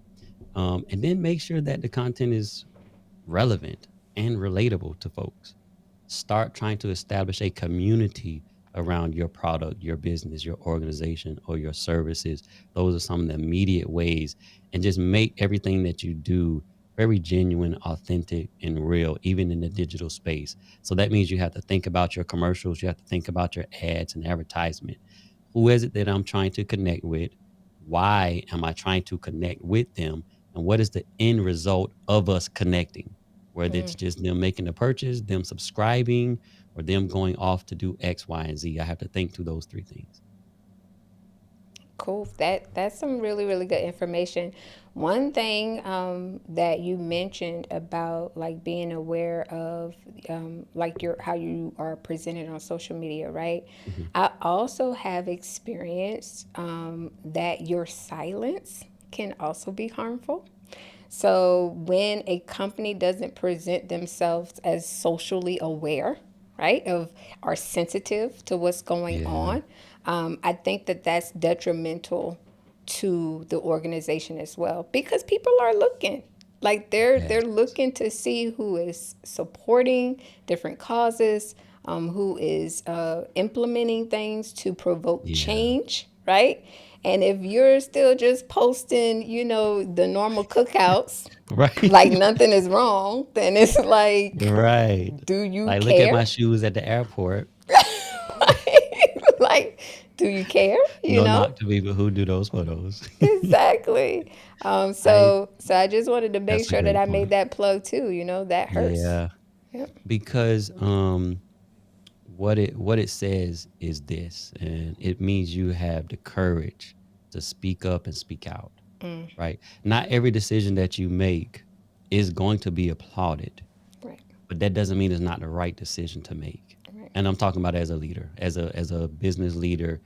And then make sure that the content is relevant and relatable to folks. Start trying to establish a community around your product, your business, your organization, or your services. Those are some of the immediate ways. And just make everything that you do very genuine, authentic, and real, even in the digital space. So that means you have to think about your commercials, you have to think about your ads and advertisement. Who is it that I'm trying to connect with? Why am I trying to connect with them? And what is the end result of us connecting? Whether it's just them making a purchase, them subscribing, or them going off to do X, Y, and Z. I have to think through those three things. Cool. That's some really really good information. One thing that you mentioned about like being aware of like your how you are presented on social media, right? Mhm. I also have experienced that your silence can also be harmful. So when a company doesn't present themselves as socially aware, right, of are sensitive to what's going Yeah. on, I think that that's detrimental to the organization as well because people are looking. Like they're Yes. looking to see who is supporting different causes, who is implementing things to provoke Yeah. change, right? And if you're still just posting, the normal cookouts, like Right. nothing is wrong, then it's like, Right. do you Like, look at care? my shoes at the airport. Like, do you care? You No know? knock to people who do those photos. Exactly. I So I just wanted to make That's a sure that great I made point. that plug too. That hurts. Yeah. Yep. Because what it says is this, and it means you have the courage to speak up and speak out, right? Not every decision that you make is going to be applauded, Right. but that doesn't mean it's not the right decision to make. Right. And I'm talking about as a leader, as a business leader.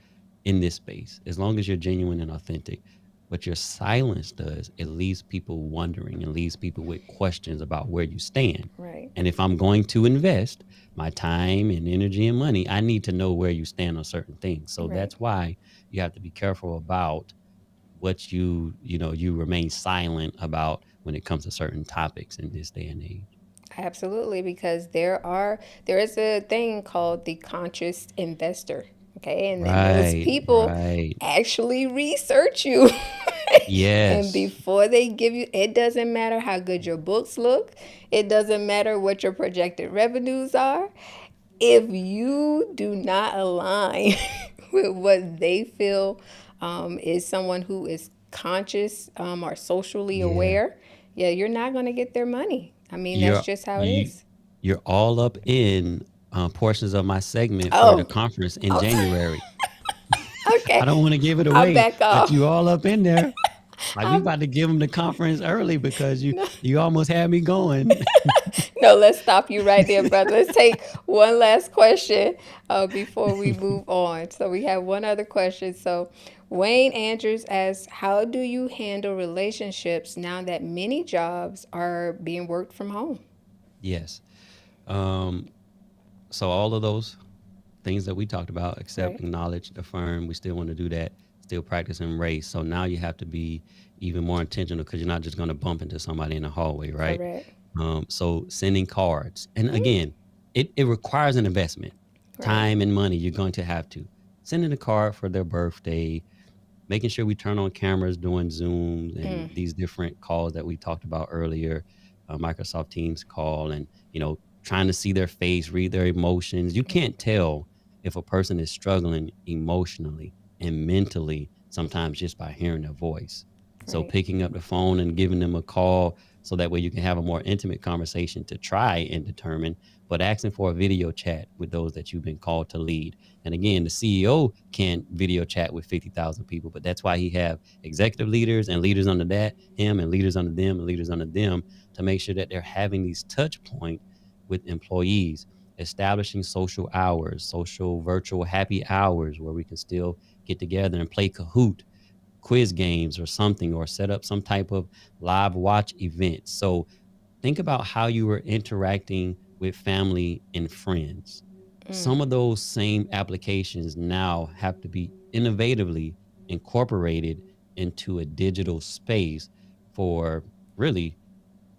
in this space, as long as you're genuine and authentic. What your silence does, it leaves people wondering and leaves people with questions about where you stand. Right. And if I'm going to invest my time and energy and money, I need to know where you stand on certain things. So Right. that's why you have to be careful about what you remain silent about when it comes to certain topics in this day and age. Absolutely, because there is a thing called the conscious investor. Okay, and then those Right, people right. actually research you. And Yes. before they give you, it doesn't matter how good your books look, it doesn't matter what your projected revenues are. If you do not align with what they feel is someone who is conscious or socially Yeah. aware, yeah, you're not going to get their money. I mean, that's You're just how it you is. you're all up in portions of my segment for the Oh, conference in oh January. I okay. don't want to give it I'll away, back but off. you all up in there. Like we I'm, about to give them the conference early because you no, you almost had me going. no, let's stop you right there, brother. Let's take one last question before we move on. So we have one other question. So Wayne Andrews asks, how do you handle relationships now that many jobs are being worked from home? Yes. Um, so all of those things that we talked about, accept, Right. acknowledge, affirm, we still want to do that, still practice and embrace. So now you have to be even more intentional because you're not just going to bump into somebody in the hallway, right? Correct. So sending cards, and Mm, again, it requires an investment, right. time and money. You're going to have to sending a card for their birthday, making sure we turn on cameras doing Zooms and Mm, these different calls that we talked about earlier, Microsoft Teams call, and trying to see their face, read their emotions. You can't tell if a person is struggling emotionally and mentally sometimes just by hearing their voice. So right. picking up the phone and giving them a call so that way you can have a more intimate conversation to try and determine, but asking for a video chat with those that you've been called to lead. And again, the CEO can't video chat with 50,000 people, but that's why he have executive leaders and leaders under that, him and leaders under them and leaders under them to make sure that they're having these touch points with employees, establishing social hours, social virtual happy hours where we can still get together and play Kahoot, quiz games or something, or set up some type of live watch event. So think about how you were interacting with family and friends. Mm, Some of those same applications now have to be innovatively incorporated into a digital space for really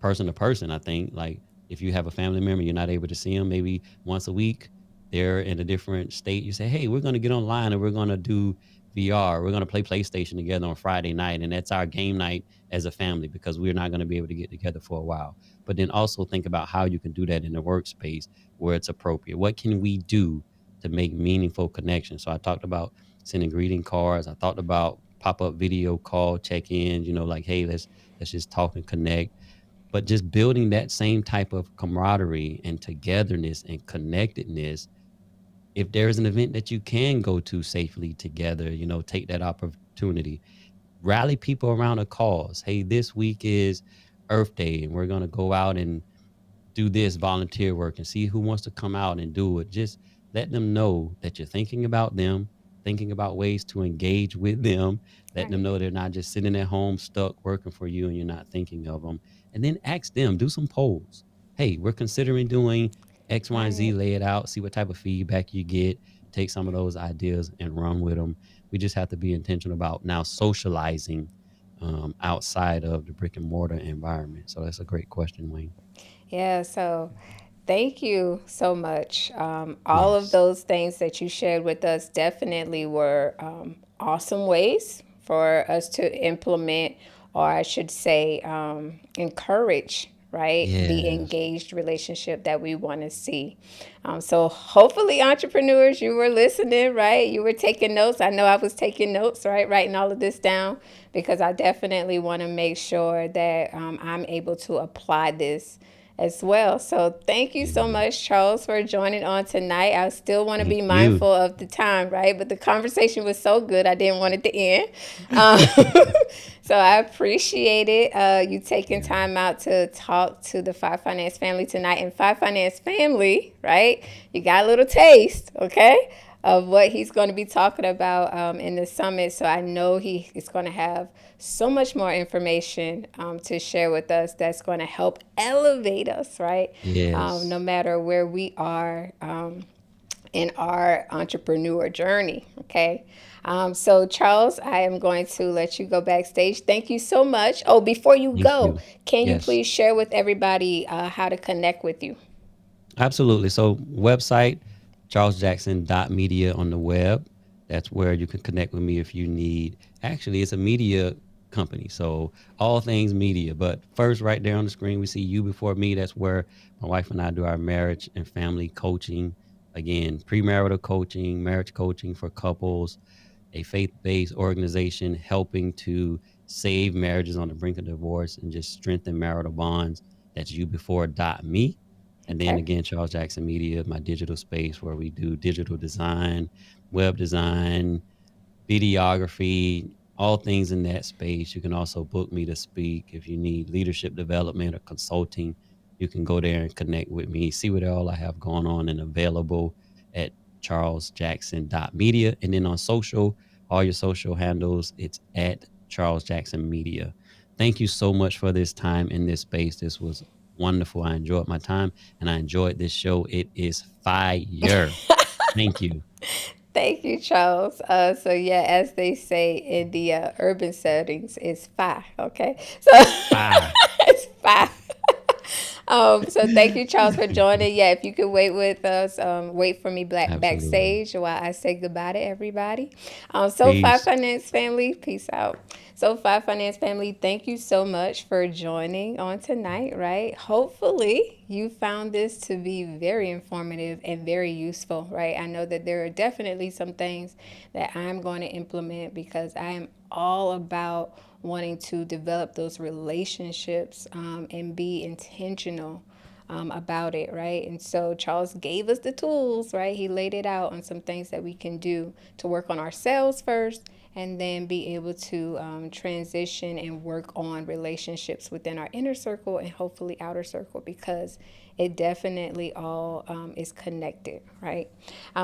person to person. I think like if you have a family member, you're not able to see them maybe once a week, they're in a different state. You say, hey, we're going to get online and we're going to do VR. We're going to play PlayStation together on Friday night. And that's our game night as a family because we're not going to be able to get together for a while. But then also think about how you can do that in the workspace where it's appropriate. What can we do to make meaningful connections? So I talked about sending greeting cards. I talked about pop-up video call check-ins, like, hey, let's just talk and connect, but just building that same type of camaraderie and togetherness and connectedness. If there's an event that you can go to safely together, take that opportunity, rally people around a cause. Hey, this week is Earth Day and we're going to go out and do this volunteer work and see who wants to come out and do it. Just let them know that you're thinking about them, thinking about ways to engage with them, let them right. know they're not just sitting at home stuck working for you and you're not thinking of them. And then ask them, do some polls. Hey, we're considering doing X, Y, and Z, Right. lay it out, see what type of feedback you get, take some of those ideas and run with them. We just have to be intentional about now socializing outside of the brick and mortar environment. So that's a great question, Wayne. Yeah, so thank you so much. All of Yes. those things that you shared with us definitely were awesome ways for us to implement, or I should say, encourage, right? The Yes. engaged relationship that we want to see. So hopefully, entrepreneurs, you were listening, right? You were taking notes. I know I was taking notes, right? Writing all of this down because I definitely want to make sure that I'm able to apply this as well. So thank you so Yeah. much, Charles, for joining on tonight. I still want to Thank be you. mindful of the time, right? But the conversation was so good, I didn't want it to end. Um, so I appreciate it. You taking Yeah. time out to talk to the Fye Finance family tonight. And Fye Finance family, right? You got a little taste, okay? of what he's going to be talking about in the summit. So I know he is going to have so much more information to share with us that's going to help elevate us, right? No Yes. matter where we are in our entrepreneur journey. Okay. So, Charles, I am going to let you go backstage. Thank you so much. Oh, before you Thank go, you. can you Yes. please share with everybody how to connect with you? Absolutely. So website, charlesjackson.media on the web. That's where you can connect with me if you need. Actually, it's a media company. So all things media. But first, right there on the screen, we see You Before Me. That's where my wife and I do our marriage and family coaching. Again, premarital coaching, marriage coaching for couples, a faith-based organization helping to save marriages on the brink of divorce and just strengthen marital bonds. That's You Before me. And then Okay. again, Charles Jackson Media, my digital space where we do digital design, web design, videography, all things in that space. You can also book me to speak if you need leadership development or consulting. You can go there and connect with me, see what all I have going on and available at charlesjackson.media. And then on social, all your social handles, it's at Charles Jackson Media. Thank you so much for this time in this space. This was wonderful. I enjoyed my time and I enjoyed this show. It is fire. Thank you. Thank you, Charles. So yeah, as they say in the urban settings, it's fine. Okay, so Fire. it's fine. So thank you, Charles, for joining. Yeah, if you could wait with us, wait for me Absolutely. backstage while I say goodbye to everybody. So Fye Peace. Finance family, peace out. So Fye Finance family, thank you so much for joining on tonight. Right? Hopefully, you found this to be very informative and very useful. Right? I know that there are definitely some things that I'm going to implement because I am all about wanting to develop those relationships and be intentional about it, right? And so Charles gave us the tools, right? He laid it out on some things that we can do to work on ourselves first and then be able to transition and work on relationships within our inner circle and hopefully outer circle because it definitely all is connected, right?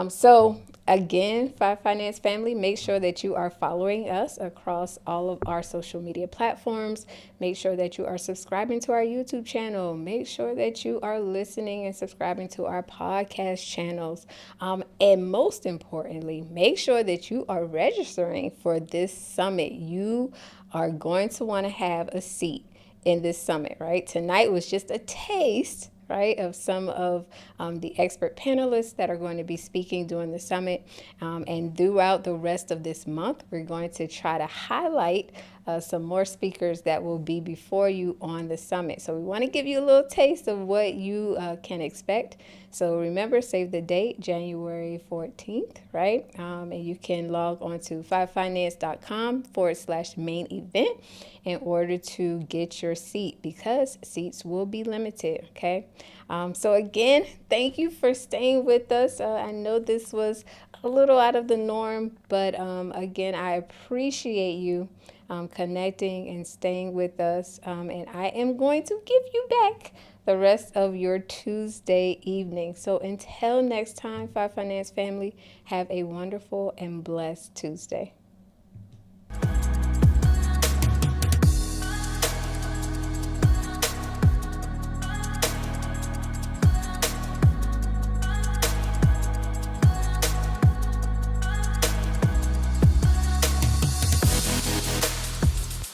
So again, Fye Finance family, make sure that you are following us across all of our social media platforms. Make sure that you are subscribing to our YouTube channel. Make sure that you are listening and subscribing to our podcast channels. And most importantly, make sure that you are registering for this summit. You are going to want to have a seat in this summit, right? Tonight was just a taste, right, of some of the expert panelists that are going to be speaking during the summit. And throughout the rest of this month, we're going to try to highlight some more speakers that will be before you on the summit. So we want to give you a little taste of what you can expect. So remember, save the date, January 14th, right? And you can log on to fivefinance.com/main event in order to get your seat because seats will be limited, okay? So again, thank you for staying with us. I know this was a little out of the norm, but again, I appreciate you connecting and staying with us. And I am going to give you back the rest of your Tuesday evening. So until next time, Fye Finance family, have a wonderful and blessed Tuesday.